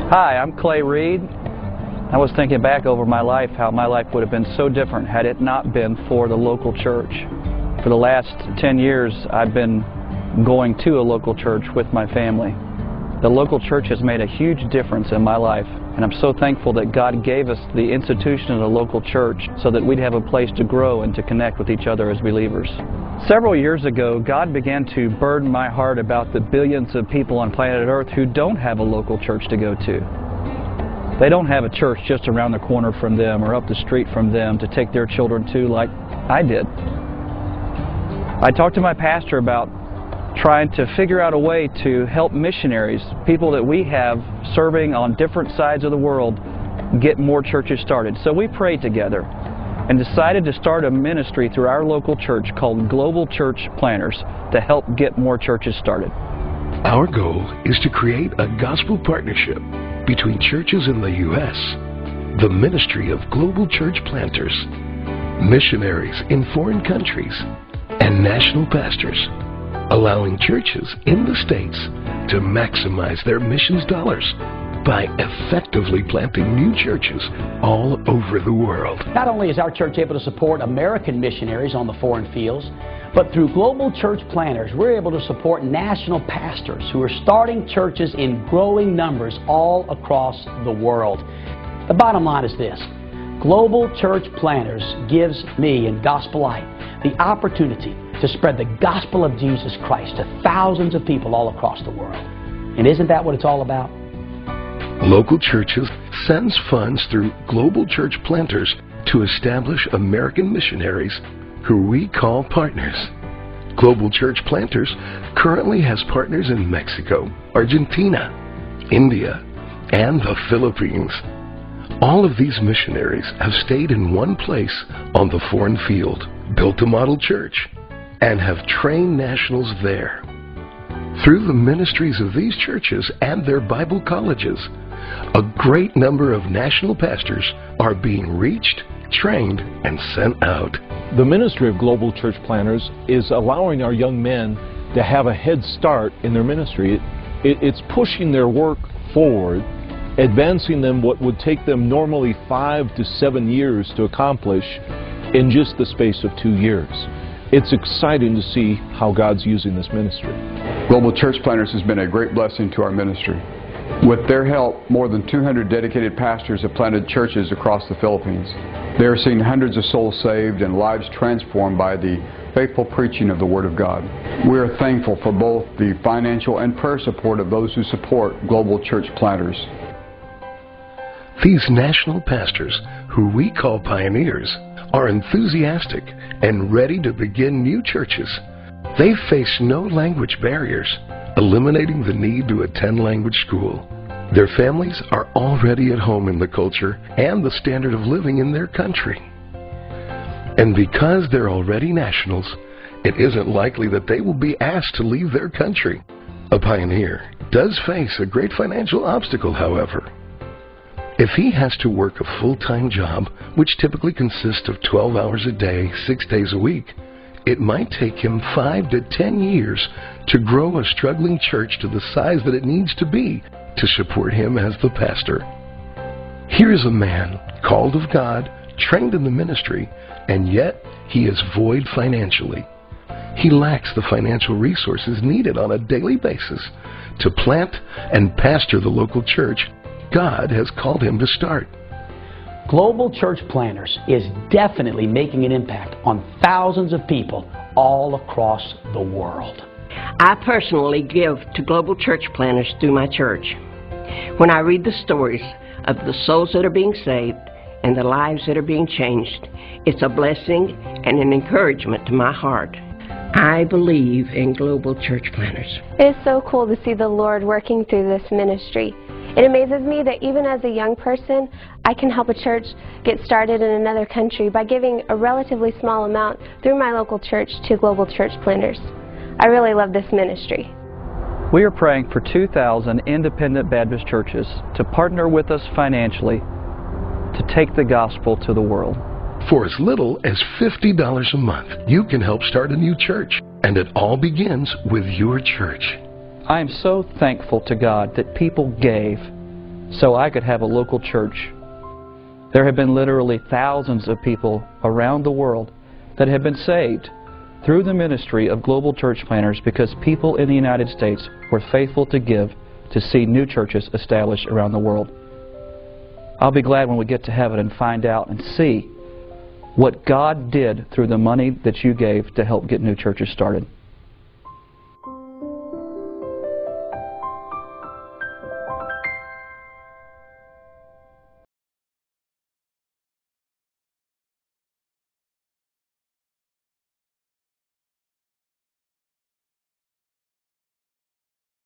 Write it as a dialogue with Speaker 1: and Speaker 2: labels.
Speaker 1: Hi, I'm Clay Reed. I was thinking back over my life, how my life would have been so different had it not been for the local church. For the last 10 years, I've been going to a local church with my family. The local church has made a huge difference in my life, and I'm so thankful that God gave us the institution of the local church so that we'd have a place to grow and to connect with each other as believers. Several years ago, God began to burden my heart about the billions of people on planet Earth who don't have a local church to go to. They don't have a church just around the corner from them or up the street from them to take their children to like I did. I talked to my pastor about trying to figure out a way to help missionaries, people that we have serving on different sides of the world, get more churches started. So we prayed together and decided to start a ministry through our local church called Global Church Planters to help get more churches started.
Speaker 2: Our goal is to create a gospel partnership between churches in the U.S., the ministry of Global Church Planters, missionaries in foreign countries, and national pastors, allowing churches in the States to maximize their missions dollars by effectively planting new churches all over the world.
Speaker 3: Not only is our church able to support American missionaries on the foreign fields, but through Global Church Planters, we're able to support national pastors who are starting churches in growing numbers all across the world. The bottom line is this: Global Church Planters gives me and Gospel Light the opportunity to spread the gospel of Jesus Christ to thousands of people all across the world. And isn't that what it's all about?
Speaker 2: Local churches sends funds through Global Church Planters to establish American missionaries who we call partners. Global Church Planters currently has partners in Mexico, Argentina, India, and the Philippines. All of these missionaries have stayed in one place on the foreign field, built a model church, and have trained nationals there. Through the ministries of these churches and their Bible colleges, a great number of national pastors are being reached, trained, and sent out.
Speaker 4: The ministry of Global Church Planters is allowing our young men to have a head start in their ministry. It's pushing their work forward, advancing them what would take them normally 5 to 7 years to accomplish in just the space of 2 years. It's exciting to see how God's using this ministry.
Speaker 5: Global Church Planters has been a great blessing to our ministry. With their help, more than 200 dedicated pastors have planted churches across the Philippines. They are seeing hundreds of souls saved and lives transformed by the faithful preaching of the Word of God. We are thankful for both the financial and prayer support of those who support Global Church Planters.
Speaker 2: These national pastors, who we call pioneers, are enthusiastic and ready to begin new churches. They face no language barriers, eliminating the need to attend language school. Their families are already at home in the culture and the standard of living in their country. And because they're already nationals, it isn't likely that they will be asked to leave their country. A pioneer does face a great financial obstacle, however. If he has to work a full-time job, which typically consists of 12 hours a day, 6 days a week, it might take him 5 to 10 years to grow a struggling church to the size that it needs to be to support him as the pastor. Here's a man called of God, trained in the ministry, and yet he is void financially. He lacks the financial resources needed on a daily basis to plant and pastor the local church God has called him to start.
Speaker 3: Global Church Planters is definitely making an impact on thousands of people all across the world.
Speaker 6: I personally give to Global Church Planters through my church. When I read the stories of the souls that are being saved and the lives that are being changed, it's a blessing and an encouragement to my heart. I believe in Global Church Planters.
Speaker 7: It is so cool to see the Lord working through this ministry. It amazes me that even as a young person, I can help a church get started in another country by giving a relatively small amount through my local church to Global Church Planters. I really love this ministry.
Speaker 1: We are praying for 2,000 independent Baptist churches to partner with us financially to take the gospel to the world.
Speaker 2: For as little as $50 a month, you can help start a new church, and it all begins with your church.
Speaker 1: I am so thankful to God that people gave so I could have a local church. There have been literally thousands of people around the world that have been saved through the ministry of Global Church Planters because people in the United States were faithful to give to see new churches established around the world. I'll be glad when we get to heaven and find out and see what God did through the money that you gave to help get new churches started.